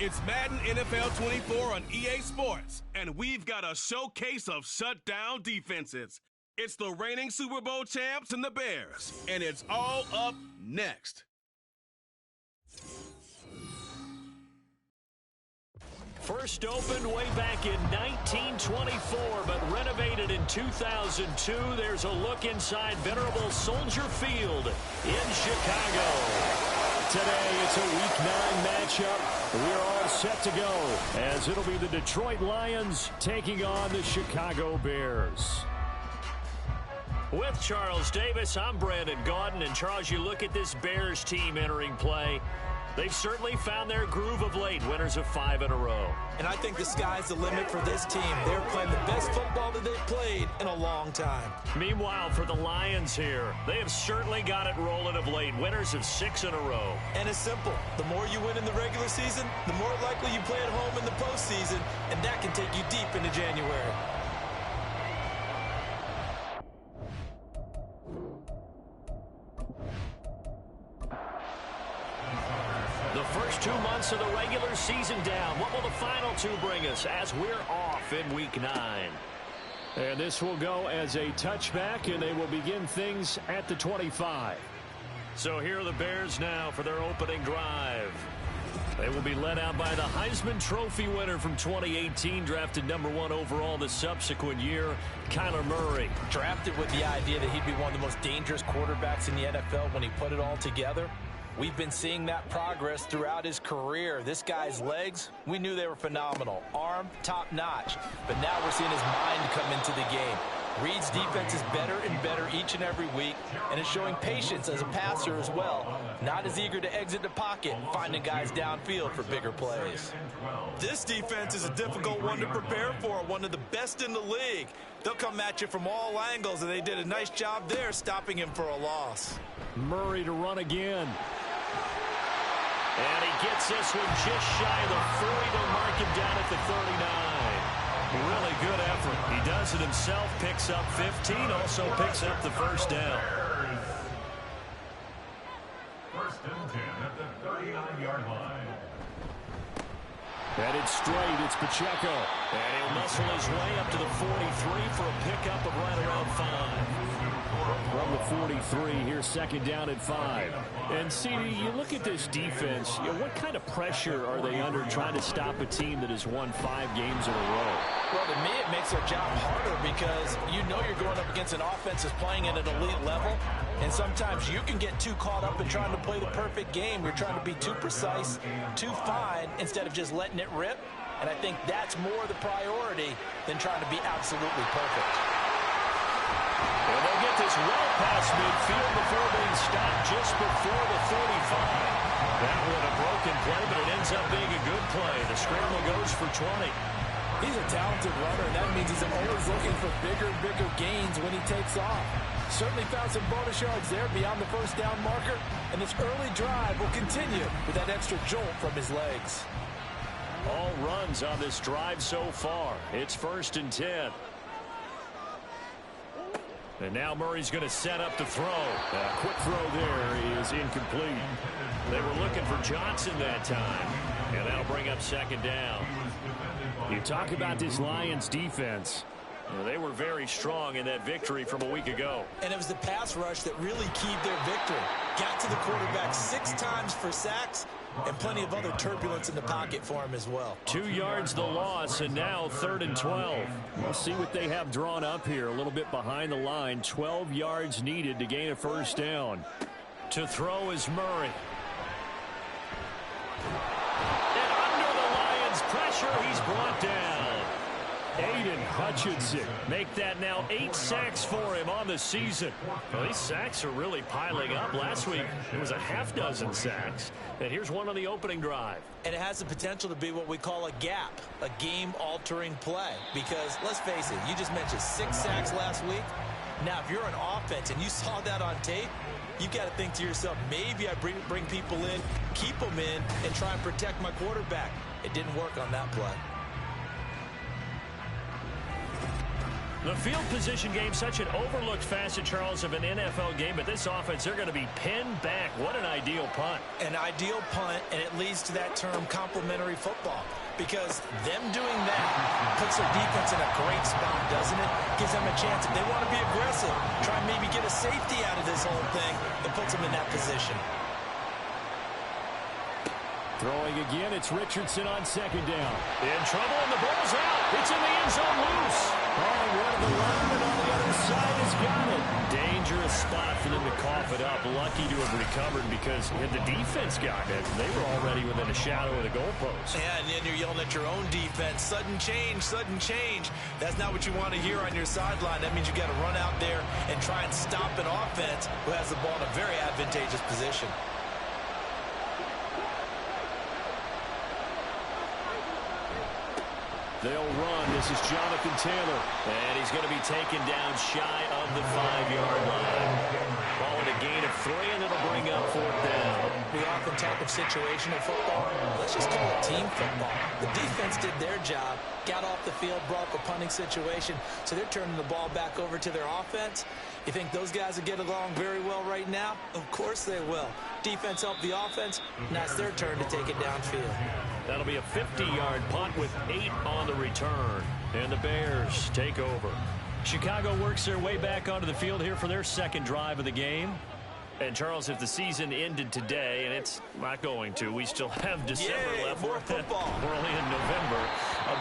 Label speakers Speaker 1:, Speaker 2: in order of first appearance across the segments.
Speaker 1: It's Madden NFL 24 on EA Sports, and we've got a showcase of shutdown defenses. It's the reigning Super Bowl champs and the Bears, and it's all up next.
Speaker 2: First opened way back in 1924, but renovated in 2002. There's a look inside venerable Soldier Field in Chicago. Today, it's a Week 9 matchup. We're all set to go, as it'll be the Detroit Lions taking on the Chicago Bears. With Charles Davis, I'm Brandon Gaudin. And Charles, you look at this Bears team entering play. They've certainly found their groove of late, winners of 5 in a row.
Speaker 3: And I think the sky's the limit for this team. They're playing the best football that they've played in a long time.
Speaker 2: Meanwhile, for the Lions here, they have certainly got it rolling of late, winners of 6 in a row.
Speaker 3: And it's simple. The more you win in the regular season, the more likely you play at home in the postseason, and that can take you deep into January.
Speaker 2: The first 2 months of the regular season down. What will the final 2 bring us as we're off in Week 9? And this will go as a touchback, and they will begin things at the 25. So here are the Bears now for their opening drive. They will be led out by the Heisman Trophy winner from 2018, drafted #1 overall the subsequent year, Kyler Murray.
Speaker 3: Drafted with the idea that he'd be one of the most dangerous quarterbacks in the NFL when he put it all together. We've been seeing that progress throughout his career. This guy's legs, we knew they were phenomenal. Arm, top-notch. But now we're seeing his mind come into the game. Reed's defense is better and better each and every week, and is showing patience as a passer as well. Not as eager to exit the pocket, finding guys downfield for bigger plays. This defense is a difficult one to prepare for, one of the best in the league. They'll come at you from all angles, and they did a nice job there stopping him for a loss.
Speaker 2: Murray to run again. And he gets this one just shy of the 40. They'll mark him down at the 39. Really good effort. He does it himself, picks up 15, also picks up the first down.
Speaker 4: First and 10 at the 39-yard line.
Speaker 2: Headed straight, it's Pacheco. And he'll muscle his way up to the 43 for a pickup of right around 5. From the 43, here's second down at 5. And, CD, you look at this defense, what kind of pressure are they under trying to stop a team that has won 5 games in a row?
Speaker 3: Well, to me, it makes their job harder because you know you're going up against an offense that's playing at an elite level, and sometimes you can get too caught up in trying to play the perfect game. You're trying to be too precise, too fine, instead of just letting it rip, and I think that's more the priority than trying to be absolutely perfect.
Speaker 2: And they'll get this well past midfield before being stopped just before the 35. That one a broken play, but it ends up being a good play. The scramble goes for 20.
Speaker 3: He's a talented runner, and that means he's always looking for bigger and bigger gains when he takes off. Certainly found some bonus yards there beyond the first down marker, and this early drive will continue with that extra jolt from his legs.
Speaker 2: All runs on this drive so far. It's first and 10. And now Murray's going to set up to throw. A quick throw there is incomplete. They were looking for Johnson that time, and that'll bring up second down. You talk about this Lions defense. Well, they were very strong in that victory from a week ago.
Speaker 3: And it was the pass rush that really keyed their victory. Got to the quarterback 6 times for sacks, and plenty of other turbulence in the pocket for him as well.
Speaker 2: 2 yards the loss, and now 3rd and 12. We'll see what they have drawn up here. A little bit behind the line. 12 yards needed to gain a first down. To throw is Murray. And under the Lions' pressure, he's brought down. Aiden Hutchinson. Make that now 8 sacks for him on the season. Well, these sacks are really piling up. Last week, it was a half-dozen sacks. And here's one on the opening drive.
Speaker 3: And it has the potential to be what we call a gap, a game-altering play. Because, let's face it, you just mentioned 6 sacks last week. Now, if you're an offense and you saw that on tape, you've got to think to yourself, maybe I bring people in, keep them in, and try and protect my quarterback. It didn't work on that play.
Speaker 2: The field position game, such an overlooked facet, Charles, of an NFL game, but this offense, they're going to be pinned back. What an ideal punt.
Speaker 3: An ideal punt, and it leads to that term complementary football. Because them doing that puts their defense in a great spot, doesn't it? Gives them a chance. If they want to be aggressive, try and maybe get a safety out of this whole thing, it puts them in that position.
Speaker 2: Throwing again, it's Richardson on second down. In trouble, and the ball's out. It's in the end zone loose. Oh, one of the linemen on the other side has got it. Dangerous spot for them to cough it up. Lucky to have recovered because had the defense gotten it, they were already within a shadow of the goalpost.
Speaker 3: Yeah, and then you're yelling at your own defense. Sudden change, sudden change. That's not what you want to hear on your sideline. That means you got to run out there and try and stop an offense who has the ball in a very advantageous position.
Speaker 2: They'll run. This is Jonathan Taylor. And he's going to be taken down shy of the 5-yard line. Ball in a gain of 3, and it'll bring up 4th down.
Speaker 3: We often talk of situational football. Let's just call it team football. The defense did their job, got off the field, brought up a punting situation, so they're turning the ball back over to their offense. You think those guys will get along very well right now? Of course they will. Defense helped the offense. Now it's their turn to take it downfield.
Speaker 2: That'll be a 50-yard punt with 8 on the return. And the Bears take over. Chicago works their way back onto the field here for their second drive of the game. And, Charles, if the season ended today, and it's not going to, we still have December left.
Speaker 3: More football.
Speaker 2: We're only in November.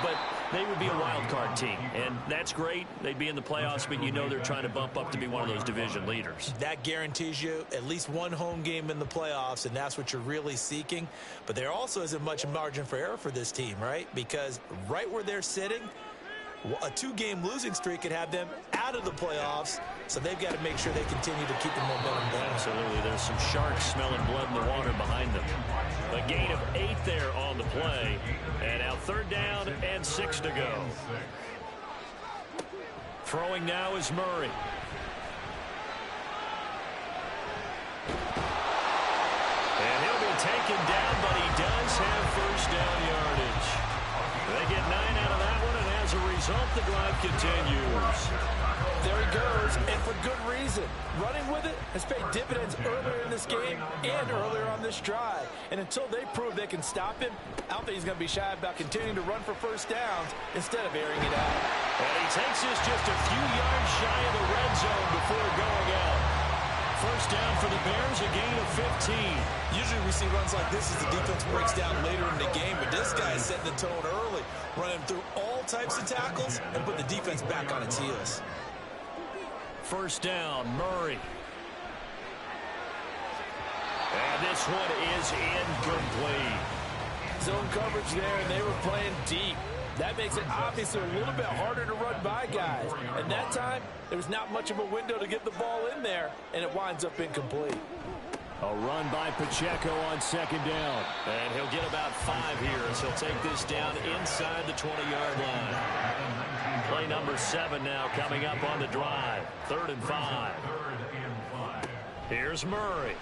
Speaker 2: But they would be a wild card team, and that's great. They'd be in the playoffs, but you know they're trying to bump up to be one of those division leaders.
Speaker 3: That guarantees you at least one home game in the playoffs, and that's what you're really seeking. But there also isn't much margin for error for this team, right? Because right where they're sitting, a 2-game losing streak could have them out of the playoffs, so they've got to make sure they continue to keep the momentum going.
Speaker 2: Absolutely. There's some sharks smelling blood in the water behind them. A gain of 8 there on the play, and now 3rd down and 6 to go. Throwing now is Murray. And he'll be taken down, but he does have 1st down yardage. They get 9 out of that one, and as a result, the drive continues.
Speaker 3: There he goes, and for good reason. Running with it has paid dividends earlier in this game and earlier on this drive. And until they prove they can stop him, I don't think he's going to be shy about continuing to run for 1st downs instead of airing it out.
Speaker 2: And he takes this just a few yards shy of the red zone before going out. 1st down for the Bears, a gain of 15.
Speaker 3: Usually we see runs like this as the defense breaks down later in the game, but this guy is setting the tone early, running through all types of tackles and put the defense back on its heels.
Speaker 2: 1st down, Murray. And this one is incomplete.
Speaker 5: Zone coverage there, and they were playing deep. That makes it obviously a little bit harder to run by guys. And that time, there was not much of a window to get the ball in there, and it winds up incomplete.
Speaker 2: A run by Pacheco on 2nd down. And he'll get about 5 here as he'll take this down inside the 20-yard line. Play number 7 now coming up on the drive. 3rd and 5. Here's Murray.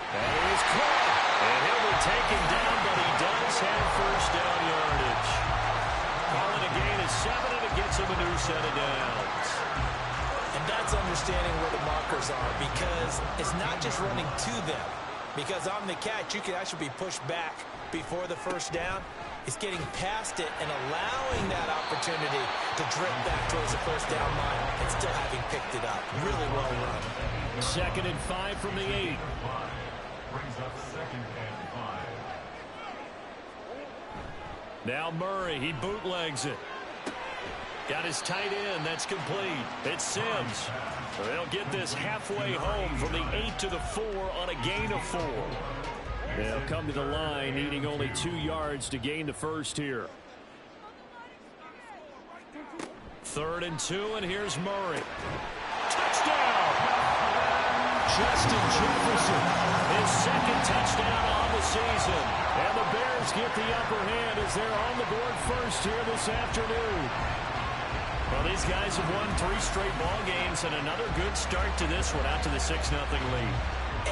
Speaker 2: And he is caught. And he'll be taken down, but he does have 1st down yardage. Calling a gain of 7, and it gets him a new set of downs.
Speaker 3: And that's understanding where the markers are, because it's not just running to them. Because on the catch, you can actually be pushed back before the 1st down. It's getting past it and allowing that opportunity to drift back towards the 1st down line and still having picked it up. Really well run.
Speaker 2: 2nd and 5 from the 8.
Speaker 4: Brings up 2nd and 5.
Speaker 2: Now Murray, he bootlegs it. Got his tight end, that's complete. It's Sims. They'll get this halfway home from the 8 to the 4 on a gain of 4. They'll come to the line needing only 2 yards to gain the 1st here. 3rd and 2, and here's Murray. Touchdown! Justin Jefferson, his 2nd touchdown on the season. And the Bears get the upper hand as they're on the board first here this afternoon. Well, these guys have won 3 straight ball games, and another good start to this one out to the 6-0 lead.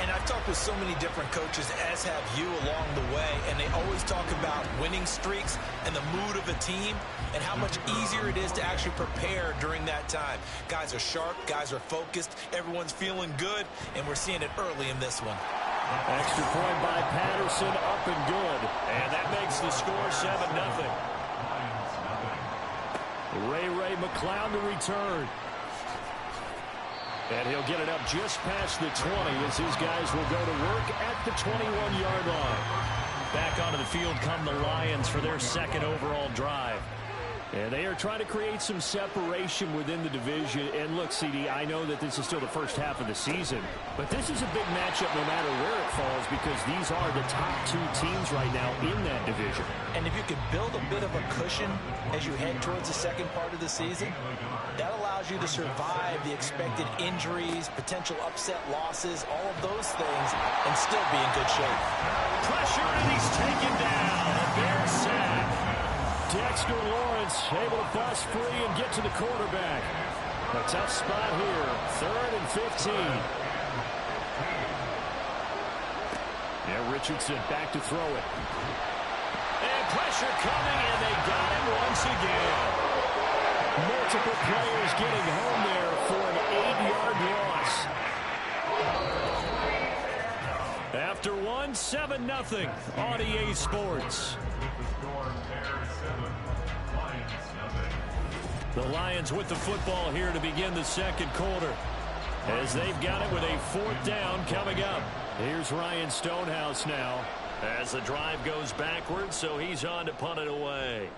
Speaker 3: And I've talked with so many different coaches, as have you, along the way, and they always talk about winning streaks and the mood of a team and how much easier it is to actually prepare during that time. Guys are sharp, guys are focused, everyone's feeling good, and we're seeing it early in this one.
Speaker 2: Extra point by Patterson, up and good. And that makes the score 7-0. Ray McCloud to return. And he'll get it up just past the 20 as his guys will go to work at the 21-yard line. Back onto the field come the Lions for their second overall drive. And they are trying to create some separation within the division. And look, CD, I know that this is still the first half of the season, but this is a big matchup no matter where it falls because these are the top two teams right now in that division.
Speaker 3: And if you could build a bit of a cushion as you head towards the second part of the season, that allows you to survive the expected injuries, potential upset losses, all of those things, and still be in good shape.
Speaker 2: Pressure, and he's taken down. A Bear sack. Dexter Lawrence able to bust free and get to the quarterback. A tough spot here. 3rd and 15. Yeah, Richardson back to throw it. And pressure coming, and they got him once again. Multiple players getting home there for an 8-yard loss. After one, 7-0 on EA Sports. The Lions with the football here to begin the second quarter as they've got it with a 4th down coming up. Here's Ryan Stonehouse now as the drive goes backwards, so he's on to punt it away.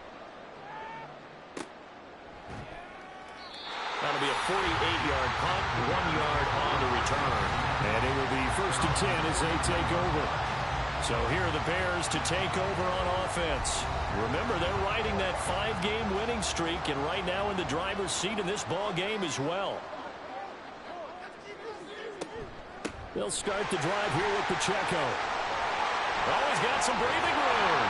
Speaker 2: That'll be a 48-yard punt, 1 yard on the return. And it will be 1st and 10 as they take over. So here are the Bears to take over on offense. Remember, they're riding that 5-game winning streak, and right now in the driver's seat in this ball game as well. They'll start the drive here with Pacheco. Oh, he's got some breathing room.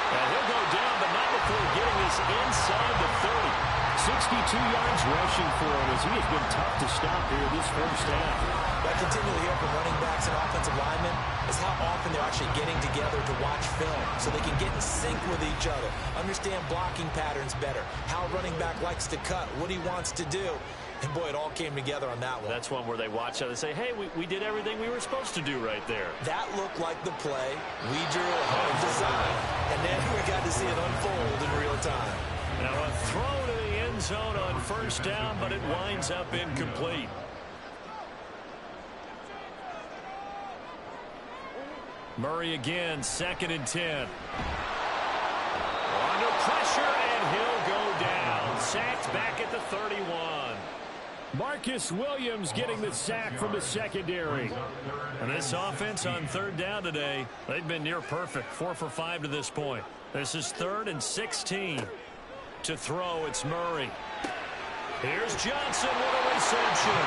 Speaker 2: And he'll go down, but not before getting this inside the 30. 62 yards rushing for him as he has been tough to stop here this first half.
Speaker 3: What I continually hear from running backs and offensive linemen is how often they're actually getting together to watch film so they can get in sync with each other, understand blocking patterns better, how a running back likes to cut, what he wants to do. And, boy, it all came together on that one.
Speaker 2: That's one where they watch out and say, hey, we did everything we were supposed to do right there.
Speaker 3: That looked like the play we drew and designed, and then we got to see it unfold in real time.
Speaker 2: Now a throw to the end zone on 1st down, but it winds up incomplete. Murray again, 2nd and 10. Under pressure, and he'll go down. Sacked back at the 31. Marcus Williams getting the sack from the secondary. And this offense on 3rd down today, they've been near perfect. 4 for 5 to this point. This is 3rd and 16. To throw, it's Murray. Here's Johnson with a reception.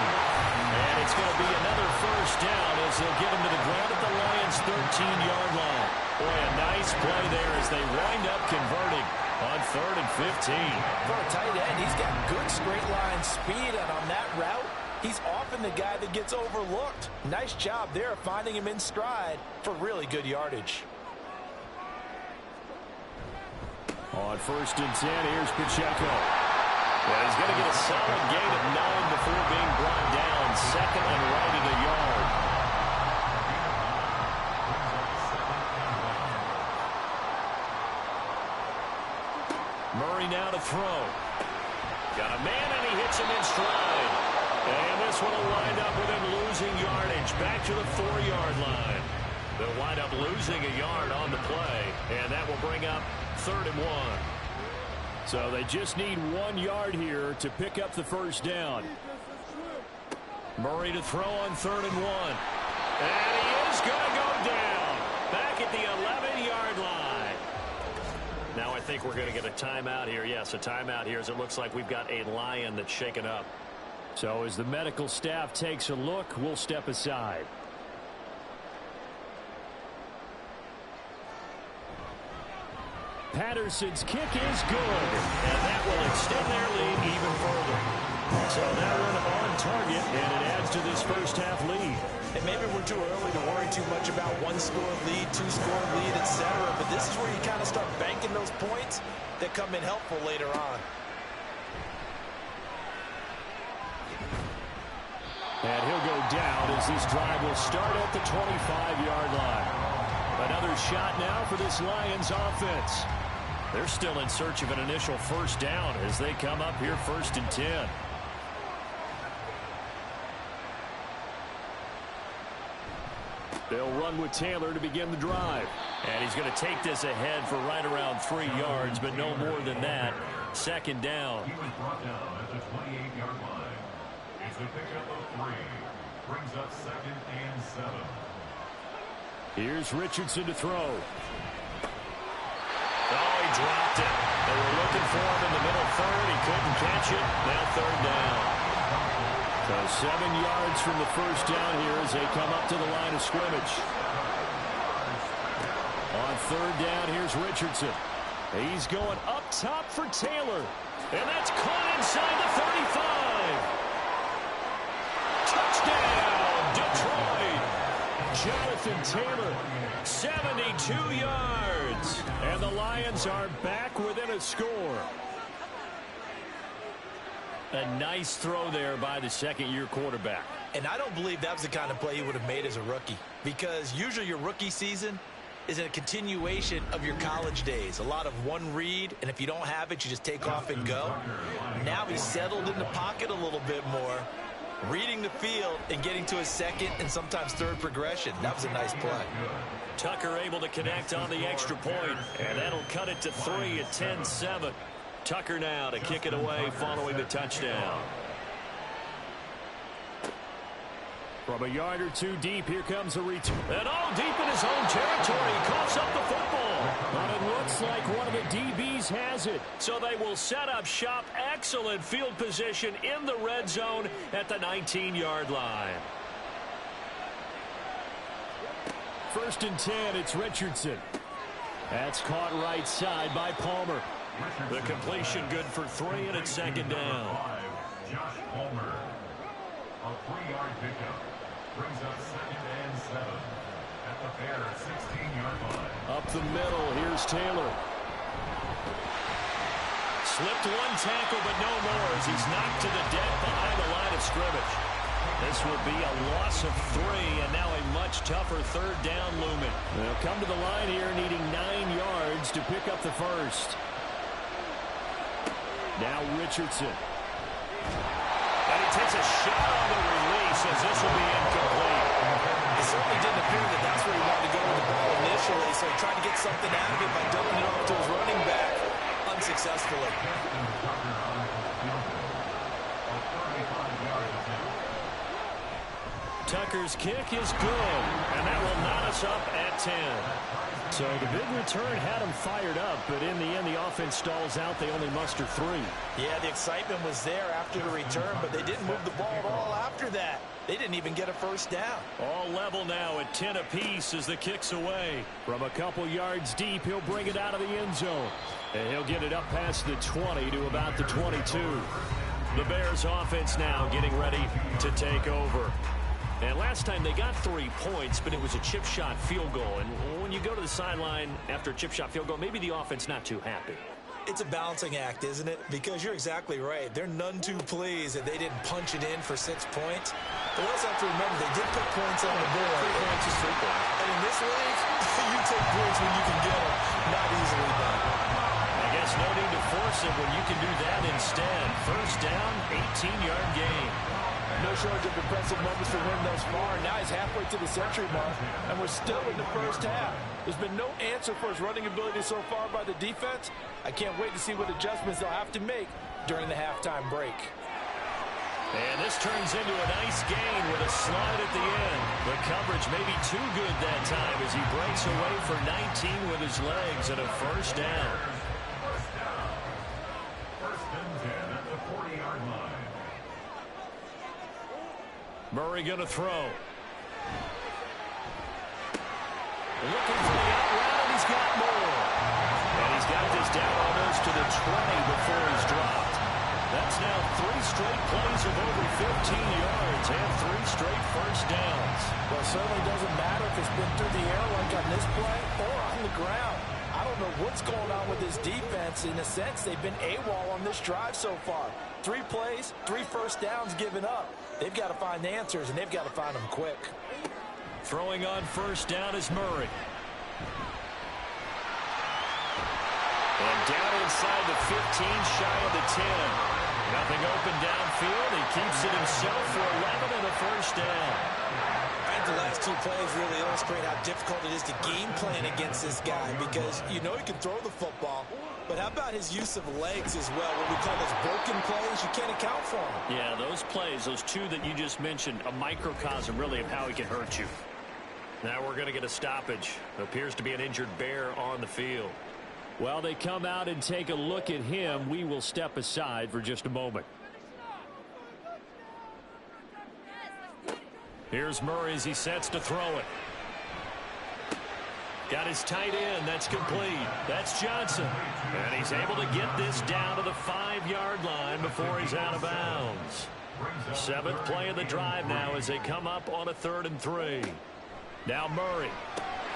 Speaker 2: And it's going to be another 1st down as they'll get him to the ground at the Lions' 13-yard line. Boy, a nice play there as they wind up converting on 3rd and 15.
Speaker 3: For a tight end, he's got good straight line speed, and on that route, he's often the guy that gets overlooked. Nice job there finding him in stride for really good yardage.
Speaker 2: On 1st and 10, here's Pacheco. Well, he's going to get a solid gain of 9 before being brought down. 2nd and right at a yard. Murray now to throw. Got a man, and he hits him in stride. And this one will wind up with him losing yardage. Back to the 4-yard line. They'll wind up losing a yard on the play, and that will bring up 3rd and 1. So they just need 1 yard here to pick up the 1st down. Murray to throw on 3rd and 1. And he is going to go down. Back at the 11-yard line. Now I think we're going to get a timeout here. Yes, a timeout here as it looks like we've got a Lion that's shaken up. So as the medical staff takes a look, we'll step aside. Patterson's kick is good, and that will extend their lead even further. So that one on target, and it adds to this first-half lead.
Speaker 3: And maybe we're too early to worry too much about one-score lead, two-score lead, etc. But this is where you kind of start banking those points that come in helpful later on.
Speaker 2: And he'll go down as this drive will start at the 25-yard line. Another shot now for this Lions offense. They're still in search of an initial first down as they come up here 1st and 10. They'll run with Taylor to begin the drive. And he's going to take this ahead for right around 3 yards, but no more than that. 2nd down.
Speaker 4: He was brought down at the 28-yard line. It's a pickup of 3. Brings up 2nd and 7.
Speaker 2: Here's Richardson to throw. Oh, he dropped it. They were looking for him in the middle third. He couldn't catch it. Now 3rd down. So 7 yards from the first down here as they come up to the line of scrimmage. On 3rd down, here's Richardson. He's going up top for Taylor. And that's caught inside the 35. Touchdown, Detroit. Jonathan Taylor, 72 yards. And the Lions are back within a score. A nice throw there by the second-year quarterback.
Speaker 3: And I don't believe that was the kind of play he would have made as a rookie, because usually your rookie season is a continuation of your college days. A lot of one read, and if you don't have it, you just take off and go. Now he's settled in the pocket a little bit more, reading the field and getting to his second and sometimes third progression. That was a nice play.
Speaker 2: Tucker able to connect on the extra point, and that'll cut it to 3 at 10-7. Tucker now to kick it away following the touchdown. From a yard or two deep, here comes a return. And all deep in his own territory. He coughs up the football. But it looks like one of the DBs has it. So they will set up shop. Excellent field position in the red zone at the 19-yard line. 1st and 10, it's Richardson. That's caught right side by Palmer. The completion good for 3, and it's 2nd down.
Speaker 4: Josh Palmer, a 3-yard pickup, brings up 2nd and 7 at the Bears 16-yard line.
Speaker 2: Up the middle, here's Taylor. Slipped one tackle, but no more as he's knocked to the deck behind the line of scrimmage. This will be a loss of 3, and now a much tougher 3rd down looming. They'll come to the line here needing 9 yards to pick up the first. Now Richardson. And he takes a shot on the release as this will be incomplete.
Speaker 3: It certainly didn't appear that that's where he wanted to go with the ball initially, so he tried to get something out of it by dumping it off to his running back unsuccessfully.
Speaker 2: Tucker's kick is good, and that will knot us up at 10. So the big return had them fired up, but in the end, the offense stalls out. They only muster 3.
Speaker 3: Yeah, the excitement was there after the return, but they didn't move the ball at all after that. They didn't even get a first down.
Speaker 2: All level now at 10 apiece as the kick's away. From a couple yards deep, he'll bring it out of the end zone. And he'll get it up past the 20 to about the 22. The Bears offense now getting ready to take over. And last time they got 3 points, but it was a chip shot field goal. And when you go to the sideline after a chip shot field goal, maybe the offense not too happy.
Speaker 3: It's a balancing act, isn't it? Because you're exactly right. They're none too pleased that they didn't punch it in for 6 points. But we also have to remember they did put points on the board.
Speaker 2: 3 points is 3 points.
Speaker 3: And in this league, you take points when you can get them. Not easily done.
Speaker 2: I guess no need to force it when you can do that instead. First down, 18-yard gain.
Speaker 5: No shortage of impressive moments for him thus far. Now he's halfway to the century mark, and we're still in the first half. There's been no answer for his running ability so far by the defense. I can't wait to see what adjustments they'll have to make during the halftime break.
Speaker 2: And this turns into a nice gain with a slide at the end. The coverage may be too good that time as he breaks away for 19 with his legs and a first down.
Speaker 4: First and 10 at the 40-yard line.
Speaker 2: Murray going to throw. Looking for the out route, and he's got more. And he's got this down almost to the 20 before he's dropped. That's now 3 straight plays of over 15 yards and 3 straight first downs.
Speaker 5: Well, it certainly doesn't matter if it's been through the air like on this play or on the ground. I don't know what's going on with this defense. In a sense, they've been AWOL on this drive so far. 3 plays, 3 first downs given up. They've got to find the answers, and they've got to find them quick.
Speaker 2: Throwing on first down is Murray. And down inside the 15, shy of the 10. Nothing open downfield. He keeps it himself for 11 and a first down.
Speaker 6: I think the last 2 plays really illustrate how difficult it is to game plan against this guy, because you know he can throw the football, but how about his use of legs as well? What we call those broken plays, you can't account for them.
Speaker 2: Yeah, those plays, those 2 that you just mentioned, a microcosm really of how he can hurt you. Now we're going to get a stoppage. Appears to be an injured Bear on the field. While they come out and take a look at him, we will step aside for just a moment. Here's Murray as he sets to throw it. Got his tight end. That's complete. That's Johnson. And he's able to get this down to the 5-yard line before he's out of bounds. 7th play of the drive now as they come up on a 3rd and 3. Now Murray.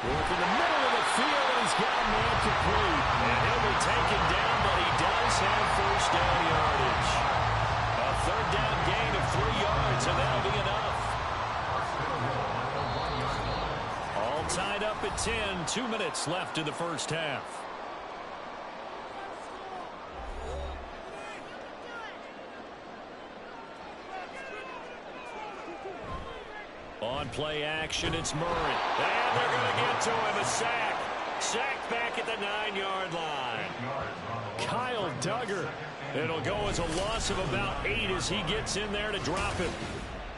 Speaker 2: Working the middle of the field, and he's got a man complete. And he'll be taken down, but he does have first down yardage. A 3rd down gain of 3 yards, and that'll be enough. All tied up at 10, 2 minutes left in the first half. On play action, it's Murray. And they're going to get to him. A sack. Sacked back at the 9-yard line. Kyle Duggar. It'll go as a loss of about 8 as he gets in there to drop him.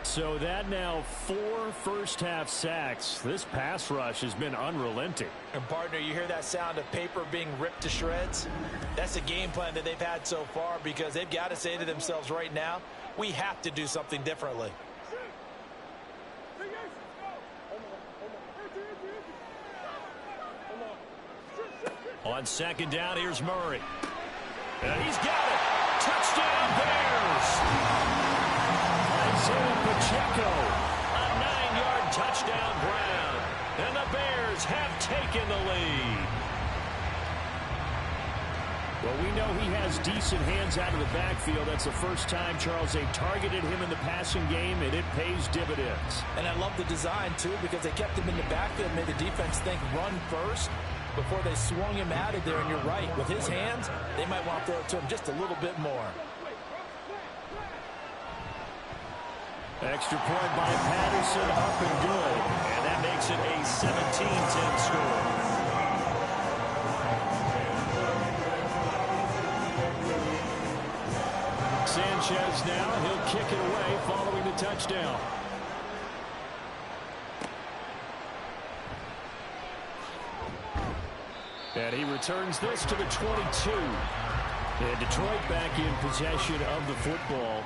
Speaker 2: So that now 4 first-half sacks. This pass rush has been unrelenting.
Speaker 5: And, partner, you hear that sound of paper being ripped to shreds? That's the game plan that they've had so far, because they've got to say to themselves right now, we have to do something differently.
Speaker 2: On 2nd down, here's Murray. And he's got it. Touchdown, Bears. Isaiah Pacheco. A 9-yard touchdown ground. And the Bears have taken the lead. Well, we know he has decent hands out of the backfield. That's the first time, Charles, they've targeted him in the passing game, and it pays dividends.
Speaker 5: And I love the design, too, because they kept him in the backfield, made the defense think run first before they swung him out of there. And you're right, with his hands, they might want to throw it to him just a little bit more.
Speaker 2: Extra point by Patterson, up and good. And that makes it a 17-10 score. Sanchez now, he'll kick it away following the touchdown. And he returns this to the 22. And Detroit back in possession of the football.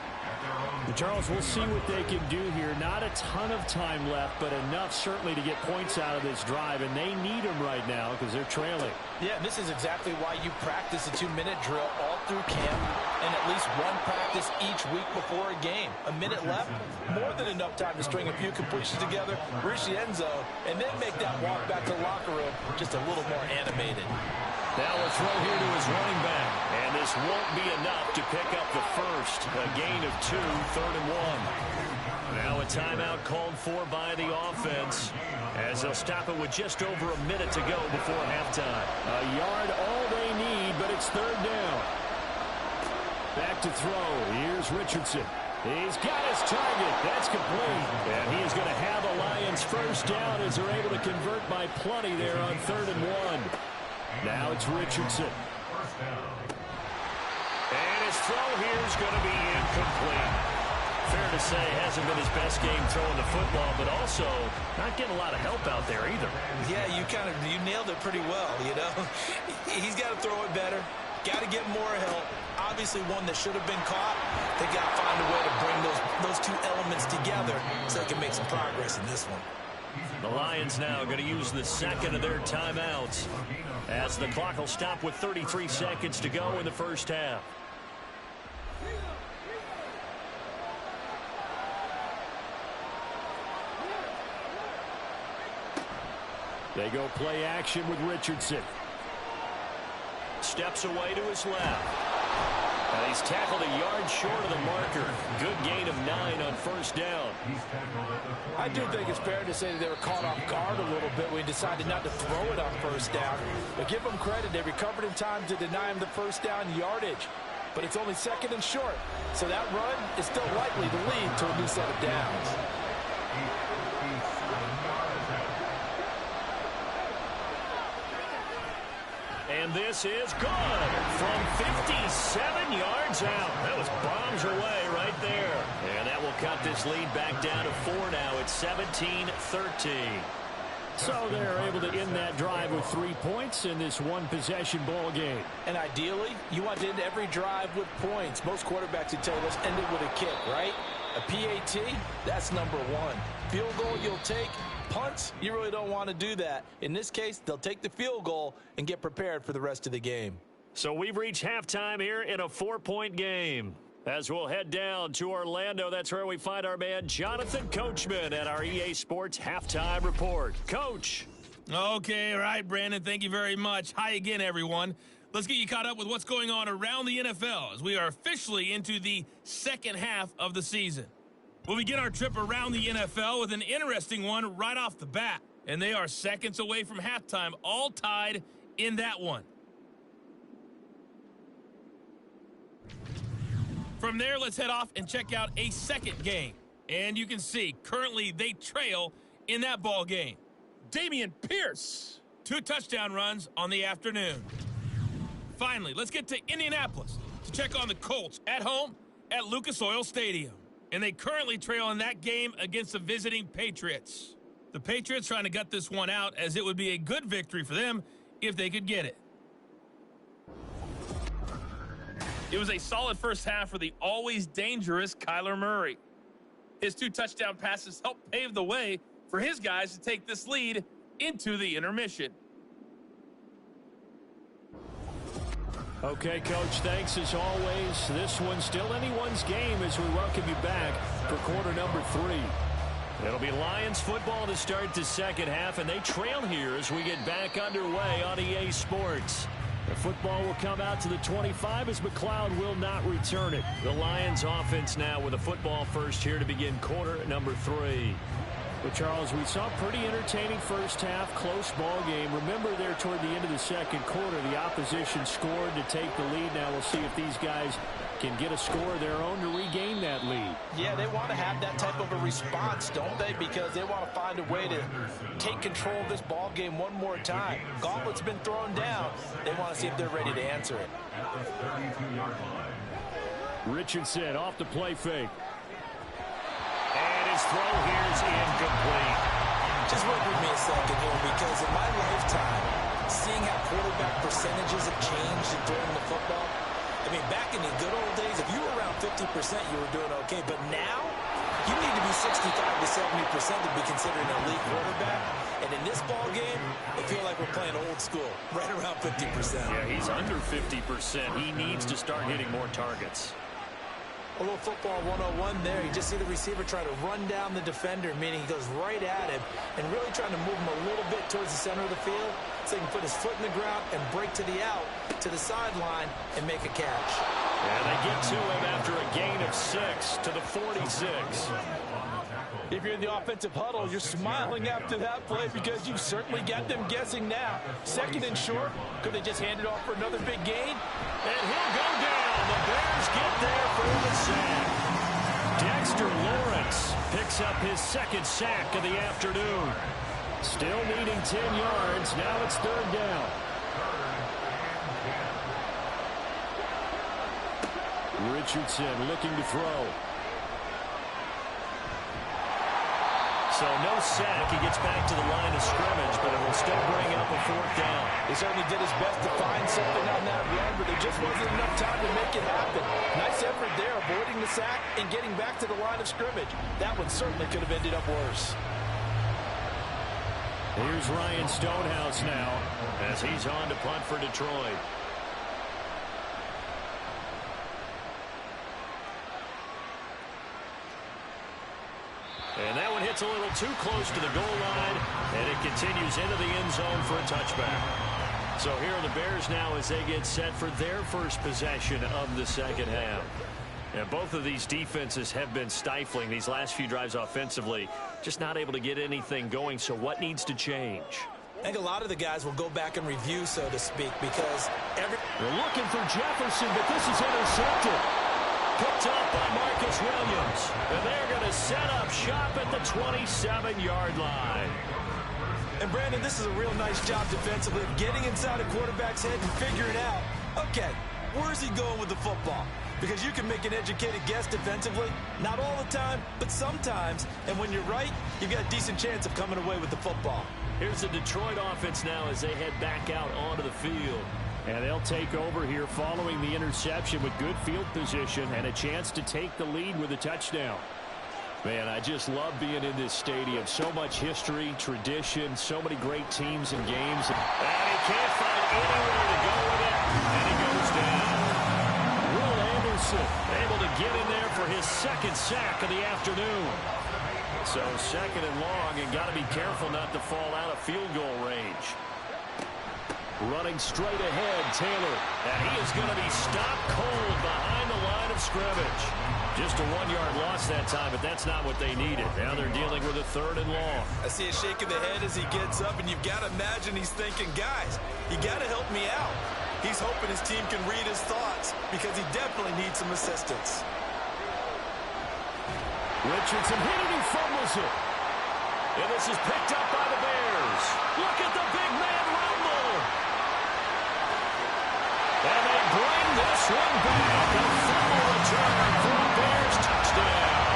Speaker 2: And Charles, we'll see what they can do here. Not a ton of time left, but enough certainly to get points out of this drive. And they need them right now because they're trailing.
Speaker 5: Yeah, this is exactly why you practice a 2-minute drill all through camp and at least one practice each week before a game. A minute left, more than enough time to string a few completions together, reach the end zone, and then make that walk back to the locker room just a little more animated.
Speaker 2: Now a throw here to his running back. And this won't be enough to pick up the first. A gain of 2, 3rd and 1. Now a timeout called for by the offense as they'll stop it with just over a minute to go before halftime. A yard all they need, but it's 3rd down. Back to throw. Here's Richardson. He's got his target. That's complete. And he is going to have a Lions first down as they're able to convert by plenty there on 3rd and 1. Now it's Richardson. And his throw here is going to be incomplete. Fair to say, hasn't been his best game throwing the football, but also not getting a lot of help out there either.
Speaker 6: Yeah, you nailed it pretty well, you know. He's got to throw it better. Got to get more help. Obviously one that should have been caught. They got to find a way to bring those 2 elements together so they can make some progress in this one.
Speaker 2: The Lions now going to use the 2nd of their timeouts as the clock will stop with 33 seconds to go in the first half. They go play action with Richardson. Steps away to his left. And he's tackled a yard short of the marker. Good gain of 9 on first down.
Speaker 5: I do think it's fair to say that they were caught off guard a little bit when he decided not to throw it on first down. But give them credit. They recovered in time to deny him the first down yardage. But it's only 2nd and short. So that run is still likely to lead to a new set of downs.
Speaker 2: And this is good from 57 yards out. That was bombs away right there. And that will cut this lead back down to 4 now. It's 17-13. So they're able to end that drive with 3 points in this one-possession ball game.
Speaker 5: And ideally, you want to end every drive with points. Most quarterbacks would tell you, let's end it with a kick, right? A PAT, that's number 1. Field goal you'll take. Punts, you really don't want to do that. In this case, they'll take the field goal and get prepared for the rest of the game.
Speaker 2: So we've reached halftime here in a 4-point game. As we'll head down to Orlando, that's where we find our man Jonathan Coachman at our EA Sports Halftime Report. Coach.
Speaker 7: Okay, all right, Brandon, thank you very much. Hi again, everyone. Let's get you caught up with what's going on around the NFL as we are officially into the second half of the season. We'll begin our trip around the NFL with an interesting one right off the bat. And they are seconds away from halftime, all tied in that one. From there, let's head off and check out a second game. And you can see, currently they trail in that ball game. Dameon Pierce, 2 touchdown runs on the afternoon. Finally, let's get to Indianapolis to check on the Colts at home at Lucas Oil Stadium. And they currently trail in that game against the visiting Patriots. The Patriots trying to gut this one out as it would be a good victory for them if they could get it. It was a solid first half for the always dangerous Kyler Murray. His 2 touchdown passes helped pave the way for his guys to take this lead into the intermission.
Speaker 2: Okay, Coach, thanks as always. This one's still anyone's game as we welcome you back for quarter number 3. It'll be Lions football to start the second half, and they trail here as we get back underway on EA Sports. The football will come out to the 25 as McLeod will not return it. The Lions offense now with a football first here to begin quarter number 3. But, Charles, we saw a pretty entertaining first half, close ball game. Remember there toward the end of the second quarter, the opposition scored to take the lead. Now we'll see if these guys can get a score of their own to regain that lead.
Speaker 5: Yeah, they want to have that type of a response, don't they? Because they want to find a way to take control of this ball game one more time. Gauntlet's been thrown down. They want to see if they're ready to answer it.
Speaker 2: Richardson off the play fake. And his throw here is incomplete.
Speaker 5: Just work with me a second here, because in my lifetime, seeing how quarterback percentages have changed in throwing the football, I mean, back in the good old days, if you were around 50%, you were doing okay. But now, you need to be 65 to 70% to be considered an elite quarterback. And in this ball game, I feel like we're playing old school, right around 50%.
Speaker 2: Yeah, he's under 50%. He needs to start hitting more targets.
Speaker 5: A little football 101 there. You just see the receiver try to run down the defender, meaning he goes right at him and really trying to move him a little bit towards the center of the field so he can put his foot in the ground and break to the out, to the sideline, and make a catch.
Speaker 2: And they get to him after a gain of 6 to the 46.
Speaker 5: If you're in the offensive huddle, you're smiling after that play because you certainly got them guessing now. Second and short, could they just hand it off for another big gain?
Speaker 2: And he'll go down. The Bears get there for the sack. Dexter Lawrence picks up his second sack of the afternoon. Still needing 10 yards. Now it's third down. Richardson looking to throw. So no sack. He gets back to the line of scrimmage, but it will still bring up a fourth down.
Speaker 5: He certainly did his best to find something on that run, but there just wasn't enough time to make it happen. Nice effort there, avoiding the sack and getting back to the line of scrimmage. That one certainly could have ended up worse.
Speaker 2: Here's Ryan Stonehouse now as he's on to punt for Detroit. And that one hits a little too close to the goal line, and it can continues into the end zone for a touchback. So here are the Bears now as they get set for their first possession of the second half. And both of these defenses have been stifling these last few drives offensively. Just not able to get anything going. So what needs to change?
Speaker 5: I think a lot of the guys will go back and review, so to speak, because
Speaker 2: they're looking for Jefferson, but this is intercepted. Picked up by Marcus Williams. And they're going to set up shop at the 27-yard line.
Speaker 5: And, Brandon, this is a real nice job defensively of getting inside a quarterback's head and figuring out, okay, where's he going with the football? Because you can make an educated guess defensively. Not all the time, but sometimes. And when you're right, you've got a decent chance of coming away with the football.
Speaker 2: Here's the Detroit offense now as they head back out onto the field.
Speaker 8: And they'll take over here following the interception with good field position and a chance to take the lead with a touchdown. Man, I just love being in this stadium. So much history, tradition, so many great teams and games.
Speaker 2: And he can't find anywhere to go with it. And he goes down. Will Anderson able to get in there for his second sack of the afternoon. So second and long, and got to be careful not to fall out of field goal range.
Speaker 8: Running straight ahead, Taylor.
Speaker 2: And he is going to be stopped cold behind the line of scrimmage. Just a 1-yard loss that time, but that's not what they needed. Now they're dealing with a third and long.
Speaker 5: I see a shake of the head as he gets up, and you've got to imagine he's thinking, guys, you got to help me out. He's hoping his team can read his thoughts because he definitely needs some assistance.
Speaker 8: Richardson hit it, he fumbles it.
Speaker 2: And this is picked up by the Bears. Look at the big man rumble. And they bring this one back. A fumble return for a Bears touchdown.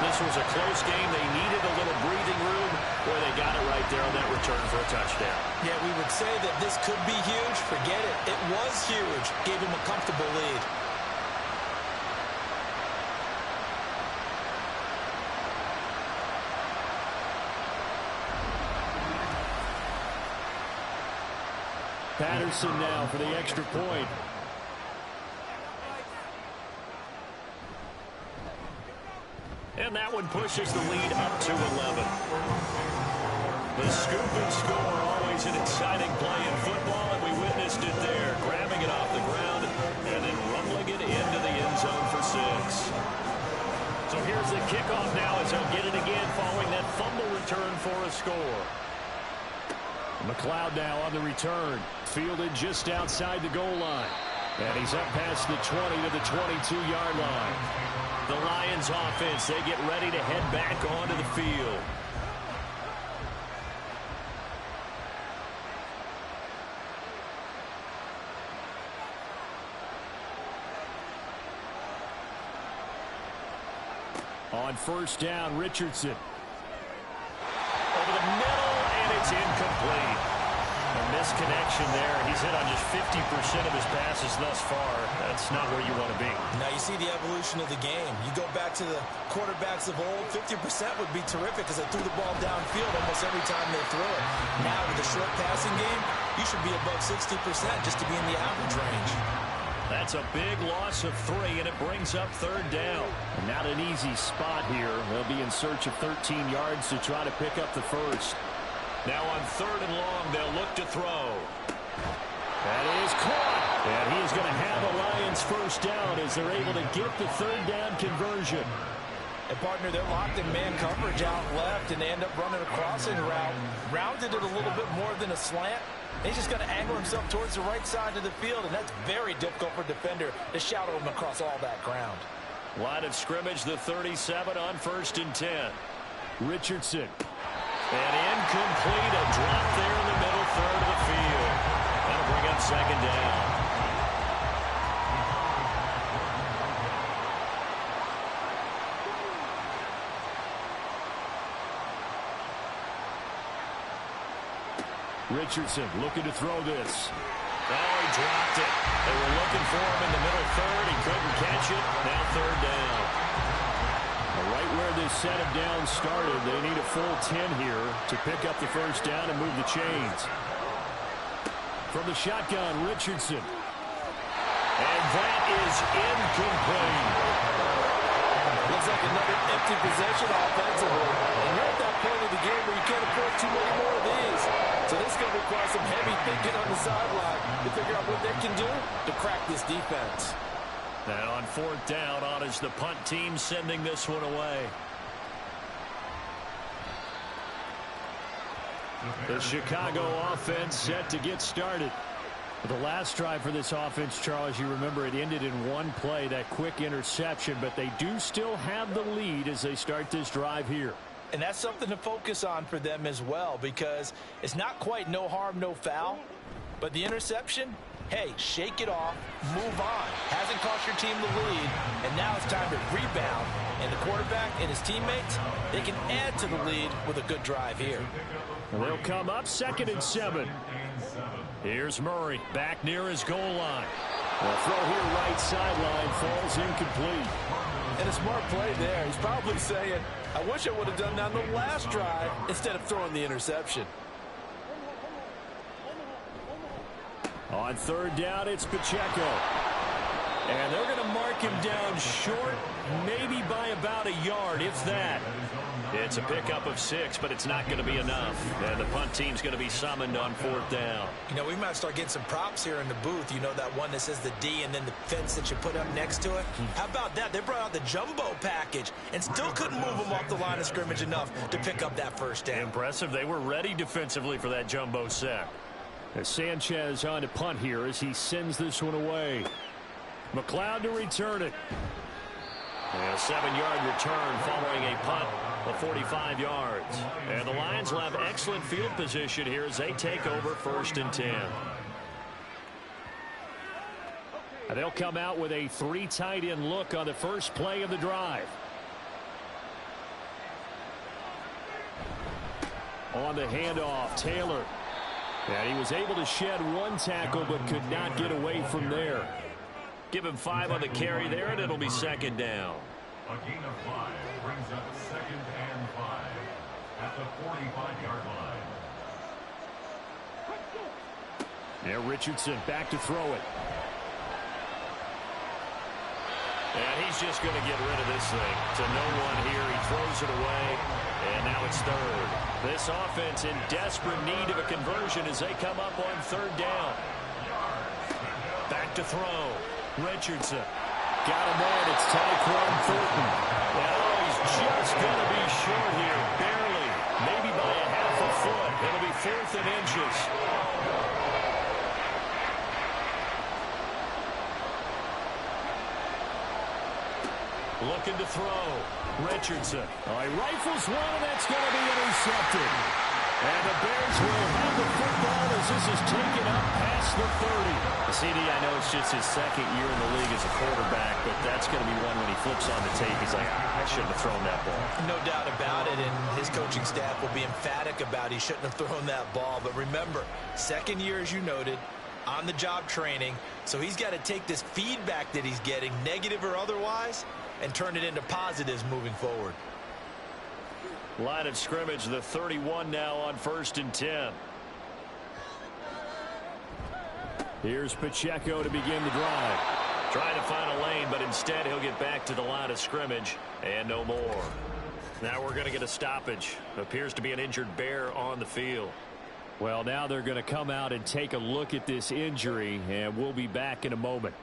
Speaker 2: This was a close game. They needed a little breathing room where they got it right there on that return for a touchdown.
Speaker 5: Yeah, we would say that this could be huge. Forget it. It was huge. Gave him a comfortable lead.
Speaker 8: Patterson now for the extra point.
Speaker 2: And that one pushes the lead up to 11. The scoop and score, always an exciting play in football, and we witnessed it there, grabbing it off the ground and then rumbling it into the end zone for 6. So here's the kickoff now as they'll get it again following that fumble return for a score.
Speaker 8: McLeod now on the return. Fielded just outside the goal line. And he's up past the 20 to the 22-yard line.
Speaker 2: The Lions offense, they get ready to head back onto the field.
Speaker 8: On first down, Richardson.
Speaker 2: Over the middle, and it's incomplete. A misconnection there. He's hit on just 50% of his passes thus far. That's not where you want to be.
Speaker 5: Now you see the evolution of the game. You go back to the quarterbacks of old, 50% would be terrific because they threw the ball downfield almost every time they threw it. Now with the short passing game, you should be above 60% just to be in the average range.
Speaker 2: That's a big loss of 3, and it brings up third down.
Speaker 8: Not an easy spot here. They'll be in search of 13 yards to try to pick up the first.
Speaker 2: Now on third and long, they'll look to throw.
Speaker 8: That is caught. And he's going to have a Lions first down as they're able to get the third down conversion.
Speaker 5: And, partner, they're locked in man coverage out left, and they end up running a crossing route. Rounded it a little bit more than a slant. He's just going to angle himself towards the right side of the field, and that's very difficult for a defender to shadow him across all that ground.
Speaker 2: Line of scrimmage, the 37 on first and 10.
Speaker 8: Richardson.
Speaker 2: And incomplete, a drop there in the middle third of the field. That'll bring up second down.
Speaker 8: Richardson looking to throw this.
Speaker 2: Oh, he dropped it. They were looking for him in the middle third. He couldn't catch it. Now third down.
Speaker 8: Right where this set of downs started, they need a full 10 here to pick up the first down and move the chains. From the shotgun, Richardson.
Speaker 2: And that is incomplete.
Speaker 5: Looks like another empty possession offensively. And you're at that point of the too many more of these. So this is going to require some heavy thinking on the sideline to figure out what they can do to crack this defense.
Speaker 8: And on 4th down, on is the punt team sending this one away. The Chicago offense set to get started. The last drive for this offense, Charles, you remember it ended in one play, that quick interception, but they do still have the lead as they start this drive here.
Speaker 3: And that's something to focus on for them as well, because it's not quite no harm, no foul, but the interception, hey, shake it off, move on. Hasn't cost your team the lead, and now it's time to rebound. And the quarterback and his teammates, they can add to the lead with a good drive here.
Speaker 8: And they'll come up 2nd and 7. Here's Murray back near his goal line. The throw here right sideline falls incomplete.
Speaker 5: And a smart play there. He's probably saying, I wish I would have done that on the last drive instead of throwing the interception.
Speaker 8: On 3rd down, it's Pacheco. And they're going to mark him down short, maybe by about a yard, if that. It's a pickup of 6, but it's not going to be enough. And the punt team's going to be summoned on 4th down.
Speaker 3: You know, we might start getting some props here in the booth. You know, that one that says the D and then the fence that you put up next to it? How about that? They brought out the jumbo package and still couldn't move them off the line of scrimmage enough to pick up that 1st down.
Speaker 8: Impressive. They were ready defensively for that jumbo sack. As Sanchez on to punt here as he sends this one away. McLeod to return it. And a 7-yard return following a punt of 45 yards. And the Lions will have excellent field position here as they take over 1st and 10. And they'll come out with a 3 tight end look on the first play of the drive. On the handoff, Taylor. And he was able to shed 1 tackle but could not get away from there. Give him 5 on the carry there, and it'll be 2nd down.
Speaker 4: A gain of 5 brings up 2nd and 5 at the 45-yard line.
Speaker 8: Now Richardson back to throw it. And he's just going to get rid of this thing to no one here. He throws it away, and now it's 3rd. This offense in desperate need of a conversion as they come up on 3rd down. Back to throw. Richardson. Got him in. It's Tyquan Thornton. Oh, he's just going to be short here. Barely. Maybe by a half a foot. It'll be 4th and inches. Looking to throw. Richardson. He rifles one, and that's going to be intercepted. And the Bears will have the football as this is taken up past the 30.
Speaker 9: CD, I know it's just his 2nd year in the league as a quarterback, but that's going to be one when he flips on the tape. He's like, I shouldn't have thrown that ball.
Speaker 3: No doubt about it, and his coaching staff will be emphatic about he shouldn't have thrown that ball. But remember, 2nd year, as you noted, on-the-job training, so he's got to take this feedback that he's getting, negative or otherwise, and turn it into positives moving forward.
Speaker 8: Line of scrimmage, the 31 now on 1st and 10. Here's Pacheco to begin the drive. Trying to find a lane, but instead he'll get back to the line of scrimmage and no more. Now we're going to get a stoppage. Appears to be an injured Bear on the field. Well, now they're going to come out and take a look at this injury, and we'll be back in a moment.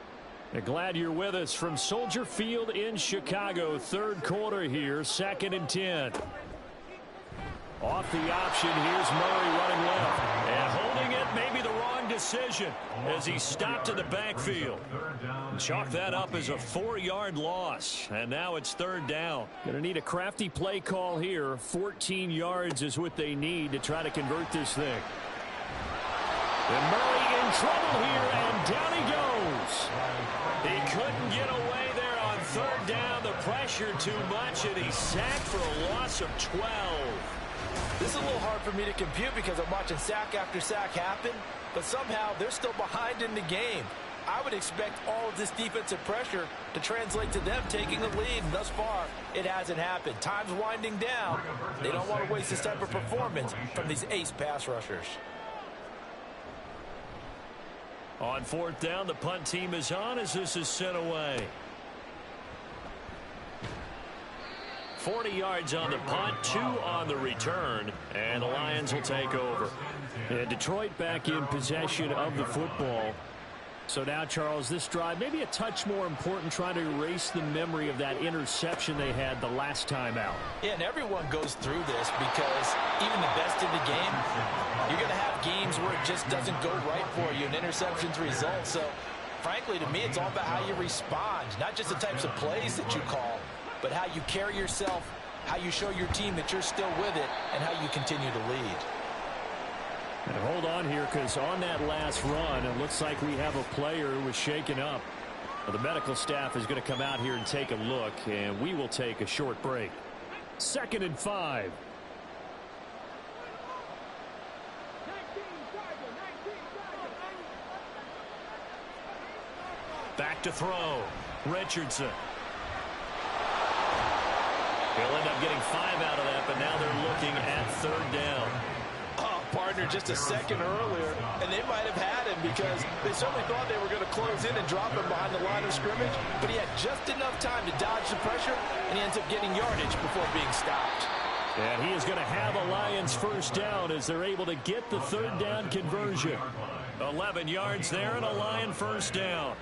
Speaker 8: Glad you're with us from Soldier Field in Chicago. 3rd quarter here, 2nd and 10. Off the option, here's Murray running left. And holding it, maybe the wrong decision as he stopped in the backfield. Chalk that up as a 4-yard loss. And now it's 3rd down. Going to need a crafty play call here. 14 yards is what they need to try to convert this thing. And Murray in trouble here, and down he goes. He couldn't get away there on 3rd down. The pressure too much, and he's sacked for a loss of 12.
Speaker 5: This is a little hard for me to compute because I'm watching sack after sack happen, but somehow they're still behind in the game. I would expect all of this defensive pressure to translate to them taking a lead, and thus far, it hasn't happened. Time's winding down. They don't want to waste this type of performance from these ace pass rushers.
Speaker 8: On 4th down, the punt team is on as this is sent away. 40 yards on the punt, 2 on the return, and the Lions will take over. And Detroit back in possession of the football. So now, Charles, this drive maybe a touch more important, trying to erase the memory of that interception they had the last time out.
Speaker 3: Yeah, and everyone goes through this because even the best in the game, you're going to have games where it just doesn't go right for you, and interceptions result. So, frankly, to me, it's all about how you respond, not just the types of plays that you call, but how you carry yourself, how you show your team that you're still with it, and how you continue to lead.
Speaker 8: And hold on here, because on that last run, it looks like we have a player who was shaken up. The medical staff is going to come out here and take a look, and we will take a short break. 2nd and 5. Back to throw. Richardson. He'll end up getting 5 out of that, but now they're looking at 3rd down.
Speaker 5: Partner just a second earlier, and they might have had him because they certainly thought they were going to close in and drop him behind the line of scrimmage, but he had just enough time to dodge the pressure, and he ends up getting yardage before being stopped.
Speaker 8: And he is going to have a Lions 1st down as they're able to get the 3rd down conversion. 11 yards there and a Lion 1st down.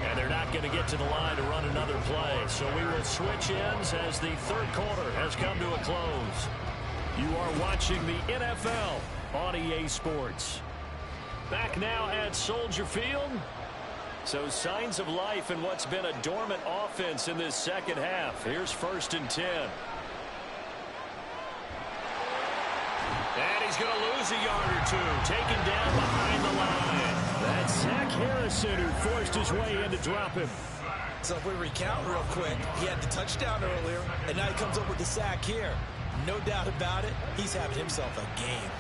Speaker 8: And they're not going to get to the line to run another play. So we will switch ends as the 3rd quarter has come to a close. You are watching the NFL on EA Sports. Back now at Soldier Field. So signs of life in what's been a dormant offense in this 2nd half. Here's 1st and 10. And he's going to lose a yard or 2. Taken down behind the line. That's Zach Harrison who forced his way in to drop him.
Speaker 5: So if we recount real quick, he had the touchdown earlier, and now he comes up with the sack here. No doubt about it, he's having himself a game.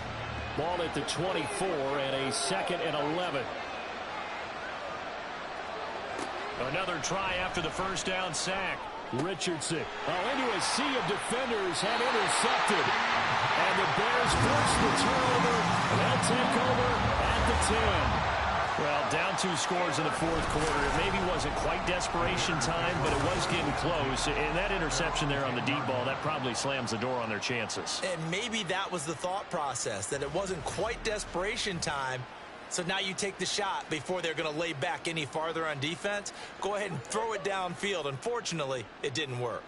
Speaker 8: Ball at the 24 and a 2nd and 11. Another try after the 1st down sack. Richardson into a sea of defenders had intercepted. And the Bears force the turnover. They'll take over at the 10. Well, down 2 scores in the 4th quarter. It maybe wasn't quite desperation time, but it was getting close. And that interception there on the deep ball, that probably slams the door on their chances.
Speaker 3: And maybe that was the thought process, that it wasn't quite desperation time. So now you take the shot before they're going to lay back any farther on defense. Go ahead and throw it downfield. Unfortunately, it didn't work.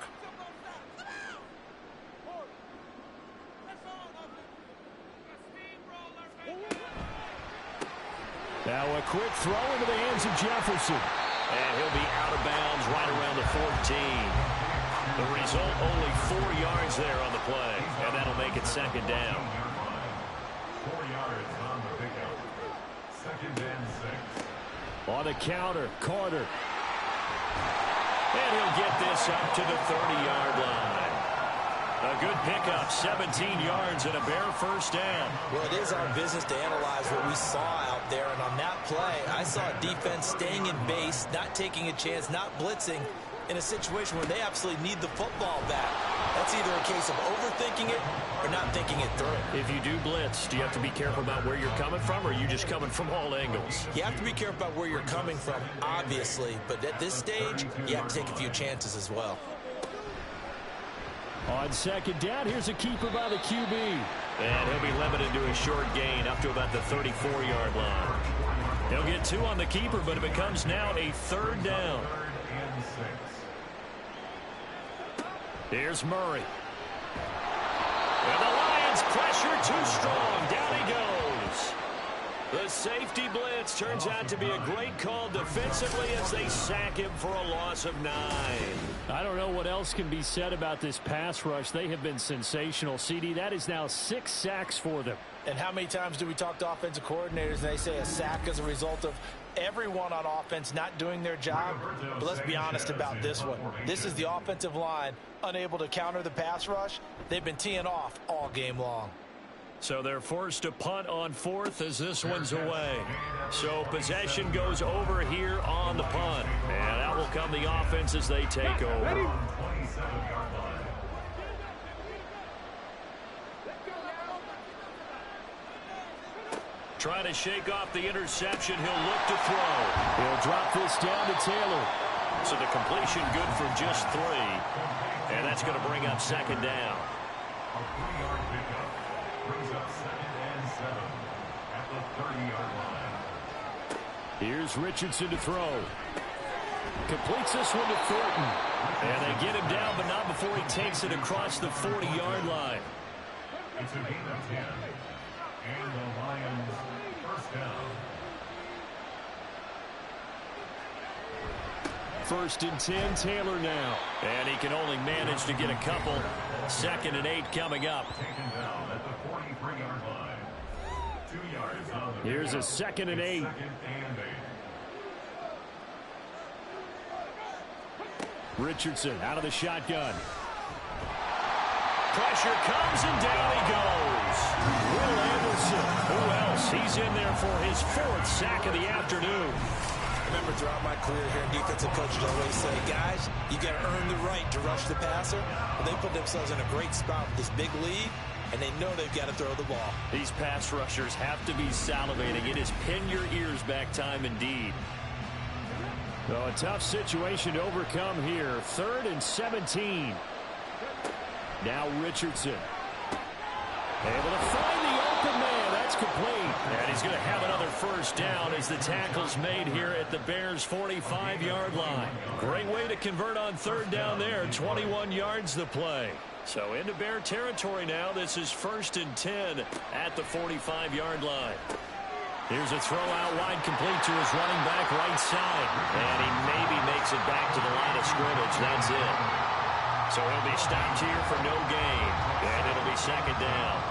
Speaker 8: Now a quick throw into the hands of Jefferson. And he'll be out of bounds right around the 14. The result, only 4 yards there on the play. And that'll make it 2nd down.
Speaker 4: 4 yards on the pickup. 2nd and 6.
Speaker 8: On the counter, Carter. And he'll get this up to the 30-yard line. A good pickup, 17 yards and a Bear 1st down.
Speaker 3: Well, it is our business to analyze what we saw out there. And on that play, I saw a defense staying in base, not taking a chance, not blitzing in a situation where they absolutely need the football back. That's either a case of overthinking it or not thinking it through.
Speaker 8: If you do blitz, do you have to be careful about where you're coming from, or are you just coming from all angles?
Speaker 3: You have to be careful about where you're coming from, obviously. But at this stage, you have to take a few chances as well.
Speaker 8: On 2nd down, here's a keeper by the QB. And he'll be limited to a short gain up to about the 34-yard line. He'll get 2 on the keeper, but it becomes now a 3rd down.
Speaker 4: 3rd and 6.
Speaker 8: Here's Murray. And the Lions pressure too strong. Down he goes. The safety blitz turns out to be a great call defensively as they sack him for a loss of 9. I don't know what else can be said about this pass rush. They have been sensational. CD, that is now 6 sacks for them.
Speaker 5: And how many times do we talk to offensive coordinators and they say a sack as a result of everyone on offense not doing their job? But let's be honest about this one. This is the offensive line unable to counter the pass rush. They've been teeing off all game long.
Speaker 8: So they're forced to punt on 4th as this one's away. So possession goes over here on the punt. And out will come the offense as they take over. Trying to shake off the interception. He'll look to throw. He'll drop this down to Taylor. So the completion good for just 3. And that's going to bring up second down.
Speaker 4: A 3-yard pickup brings up 2nd and 7 at the 30-yard line.
Speaker 8: Here's Richardson to throw. Completes this one to Thornton. And they get him down, but not before he takes it across the 40-yard line.
Speaker 4: It's a gain of 10. And the Lions first down.
Speaker 8: 1st and 10, Taylor now. And he can only manage to get a couple. 2nd and 8 coming up.
Speaker 4: Taken down at the 43-yard line. 2 yards on the
Speaker 8: Here's a 2nd and 8.
Speaker 4: 2nd and 8.
Speaker 8: Richardson out of the shotgun. Pressure comes and down he goes. Will Anderson. Who else? He's in there for his 4th sack of the afternoon.
Speaker 5: Remember, throughout my career here, defensive coaches always say, guys, you got to earn the right to rush the passer. Well, they put themselves in a great spot with this big lead, and they know they've got to throw the ball.
Speaker 8: These pass rushers have to be salivating. It is pin your ears back time indeed. So a tough situation to overcome here. 3rd and 17. Now Richardson. Able to find the open man. That's complete. And he's going to have another first down as the tackle's made here at the Bears' 45-yard line. Great way to convert on 3rd down there. 21 yards the play. So into Bear territory now. This is 1st and 10 at the 45-yard line. Here's a throw out wide, complete to his running back right side. And he maybe makes it back to the line of scrimmage. That's it. So he'll be stopped here for no gain. And it'll be 2nd down.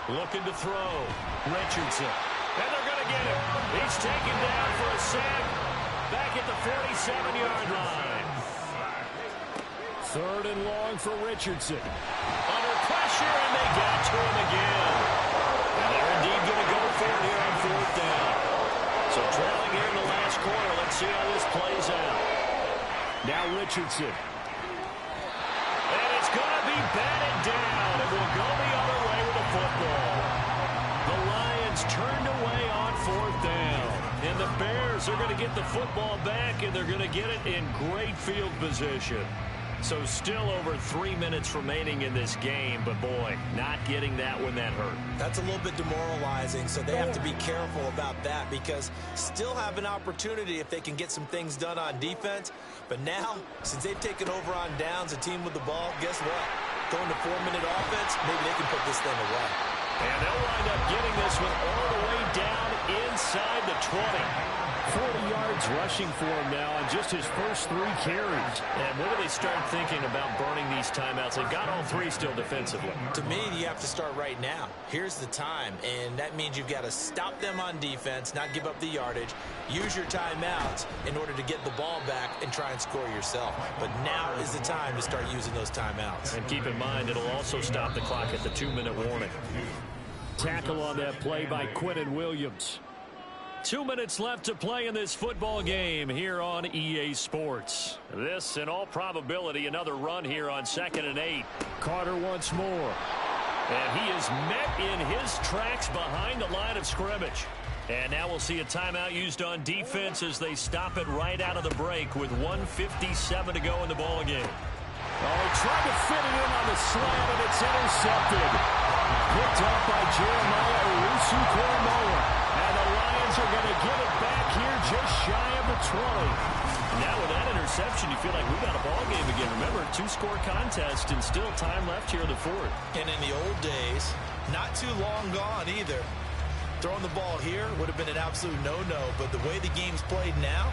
Speaker 8: Looking to throw. Richardson. And they're going to get him. He's taken down for a sack. Back at the 47-yard line. 3rd and long for Richardson. Under pressure, and they got to him again. And they're indeed going to go for it here on 4th down. So trailing here in the last quarter. Let's see how this plays out. Now Richardson. And it's going to be batted down. It will go the other way with the football. The Lions turned away on 4th down. And the Bears are going to get the football back, and they're going to get it in great field position. So still over 3 minutes remaining in this game, but boy, not getting that when that hurt.
Speaker 5: That's a little bit demoralizing, so they have to be careful about that because still have an opportunity if they can get some things done on defense. But now, since they've taken over on downs, a team with the ball, guess what? Going to 4-minute offense, maybe they can put this thing away.
Speaker 8: And they'll wind up getting this one all the way down inside the 20. 40 yards rushing for him now on just his first 3 carries. And when do they start thinking about burning these timeouts? They've got all 3 still defensively.
Speaker 5: To me, you have to start right now. Here's the time, and that means you've got to stop them on defense, not give up the yardage, use your timeouts in order to get the ball back and try and score yourself. But now is the time to start using those timeouts.
Speaker 8: And keep in mind, it'll also stop the clock at the 2-minute warning. Tackle on that play by Quinnen Williams. 2 minutes left to play in this football game here on EA Sports. This, in all probability, another run here on 2nd and 8. Carter once more. And he is met in his tracks behind the line of scrimmage. And now we'll see a timeout used on defense as they stop it right out of the break with 1:57 to go in the ball game. Oh, he tried to fit it in on the slant, and it's intercepted. Picked up by Jeremiah Owusu-Koramoah. And the Lions are going to get it back here just shy of the 20. Now with that interception, you feel like we got a ball game again. Remember, 2-score contest and still time left here in the 4th.
Speaker 5: And in the old days, not too long gone either. Throwing the ball here would have been an absolute no-no, but the way the game's played now,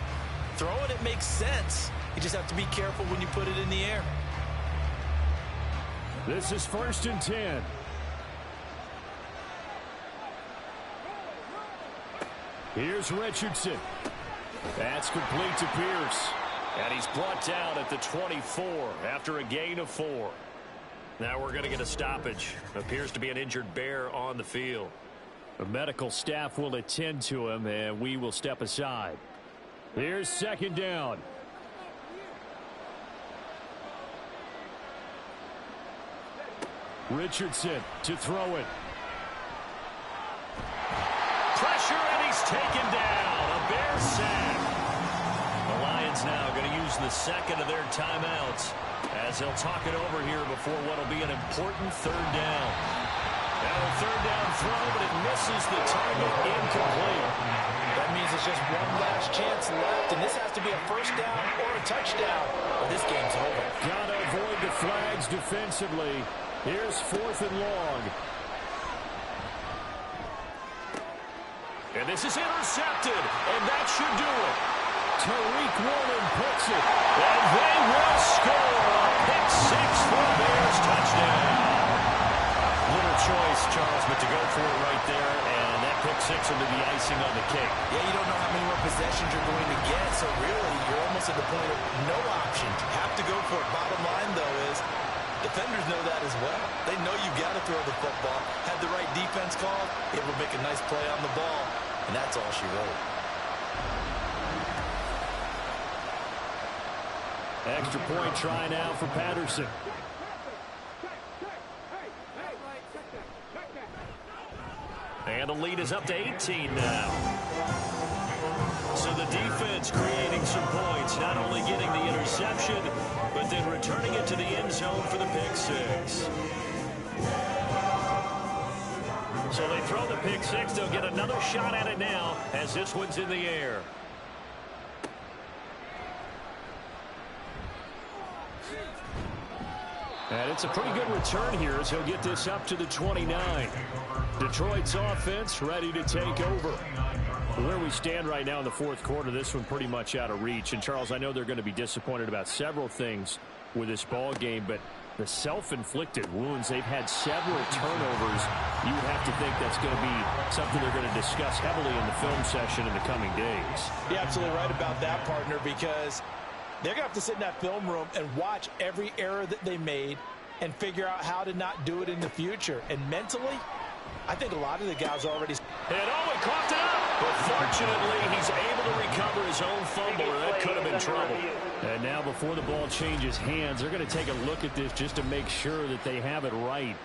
Speaker 5: throwing it makes sense. You just have to be careful when you put it in the air.
Speaker 8: This is 1st and 10. Here's Richardson. That's complete to Pierce. And he's brought down at the 24 after a gain of 4. Now we're going to get a stoppage. Appears to be an injured Bear on the field. The medical staff will attend to him, and we will step aside. Here's 2nd down. Richardson to throw it. Pressure, and he
Speaker 2: he's taken down. A Bears sack. The Lions now going to use the second of their timeouts as they'll talk it over here before what will be an important third down. Now a third down throw, but it misses the target, incomplete.
Speaker 5: That means it's just one last chance left, and this has to be a first down or a touchdown, or this game's over.
Speaker 8: Got to avoid the flags defensively. Here's 4th and long.
Speaker 2: And this is intercepted, and that should do it.
Speaker 8: Tariq Woolen puts it.
Speaker 2: And they will score. A pick six for a Bears touchdown. Little choice, Charles, but to go for it right there, and that pick six will be the icing on the cake.
Speaker 5: Yeah, you don't know how many more possessions you're going to get, so really you're almost at the point of no option. Have to go for it. Bottom line, though, is defenders know that as well. They know you've got to throw the football. Had the right defense called, it will make a nice play on the ball, and that's all she wrote.
Speaker 8: Extra point try now for Patterson.
Speaker 2: And the lead is up to 18 now. So the defense creating some points, not only getting the interception, but then returning it to the end zone for the pick six. So they throw the pick six. They'll get another shot at it now as this one's in the air.
Speaker 8: And it's a pretty good return here as he'll get this up to the 29. Detroit's offense ready to take over. Where we stand right now in the fourth quarter, this one pretty much out of reach. And, Charles, I know they're going to be disappointed about several things with this ball game, but the self-inflicted wounds, they've had several turnovers. You would have to think that's going to be something they're going to discuss heavily in the film session in the coming days.
Speaker 5: You're absolutely right about that, partner, because they're going to have to sit in that film room and watch every error that they made and figure out how to not do it in the future. And mentally, I think a lot of the guys already...
Speaker 2: And he coughed it up. But fortunately, he's able to recover his own fumble, or that could have been trouble.
Speaker 8: And now before the ball changes hands, they're going to take a look at this just to make sure that they have it right.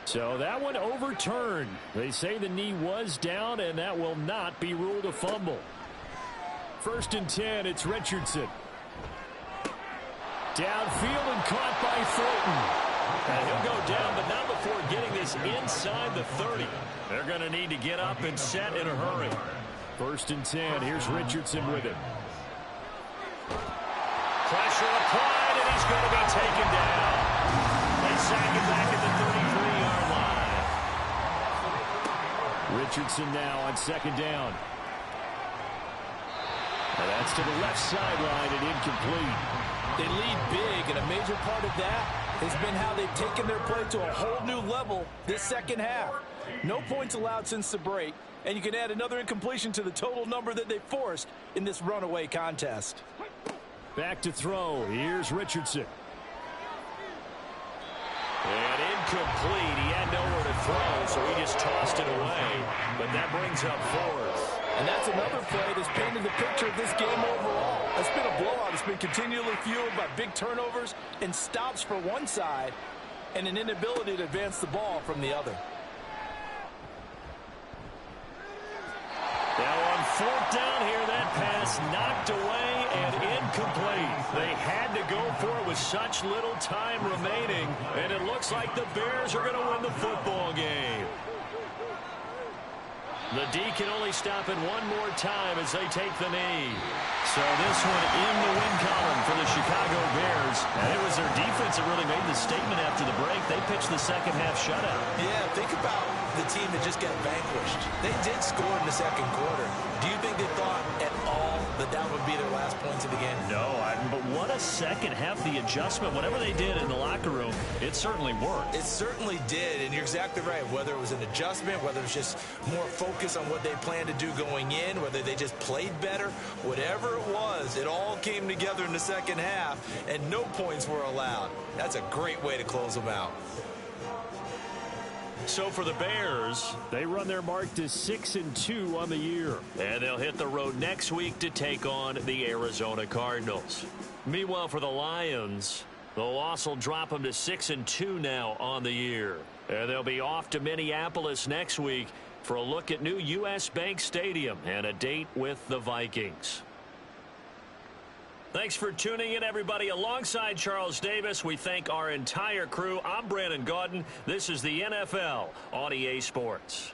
Speaker 8: So that one overturned. They say the knee was down, and that will not be ruled a fumble. 1st and 10, it's Richardson. Downfield and caught by Thornton.
Speaker 2: And he'll go down, but not before getting this inside the 30. They're going to need to get up and set in a hurry.
Speaker 8: 1st and 10, here's Richardson with it.
Speaker 2: Pressure applied, and he's going to be taken down. They sack it back at the 33-yard line.
Speaker 8: Richardson now on 2nd down. And that's to the left sideline and incomplete.
Speaker 5: They lead big, and a major part of that has been how they've taken their play to a whole new level this second half. No points allowed since the break, and you can add another incompletion to the total number that they forced in this runaway contest.
Speaker 8: Back to throw. Here's Richardson.
Speaker 2: And incomplete. He had nowhere to throw, so he just tossed it away. But that brings up 4th.
Speaker 5: And that's another play that's painted the picture of this game overall. It's been a blowout. It's been continually fueled by big turnovers and stops for one side and an inability to advance the ball from the other.
Speaker 2: Now on 4th down here, that pass knocked away and incomplete. They had to go for it with such little time remaining, and it looks like the Bears are going to win the football game. The D can only stop it one more time as they take the knee. So this one in the win column for the Chicago Bears. And it was their defense that really made the statement after the break. They pitched the second half shutout.
Speaker 5: Yeah, think about the team that just got vanquished. They did score in the second quarter. Do you think they thought at all that that would be their last points of the game?
Speaker 2: No, but what a second half. The adjustment, whatever they did in the locker room, it certainly worked.
Speaker 5: It certainly did, and you're exactly right. Whether it was an adjustment, whether it was just more focus on what they planned to do going in, whether they just played better, whatever it was, it all came together in the second half, and no points were allowed. That's a great way to close them out.
Speaker 2: So for the Bears,
Speaker 8: they run their mark to 6-2 on the year.
Speaker 2: And they'll hit the road next week to take on the Arizona Cardinals. Meanwhile, for the Lions, the loss will drop them to 6-2 now on the year. And they'll be off to Minneapolis next week for a look at new U.S. Bank Stadium and a date with the Vikings. Thanks for tuning in, everybody. Alongside Charles Davis, we thank our entire crew. I'm Brandon Gaudin. This is the NFL on EA Sports.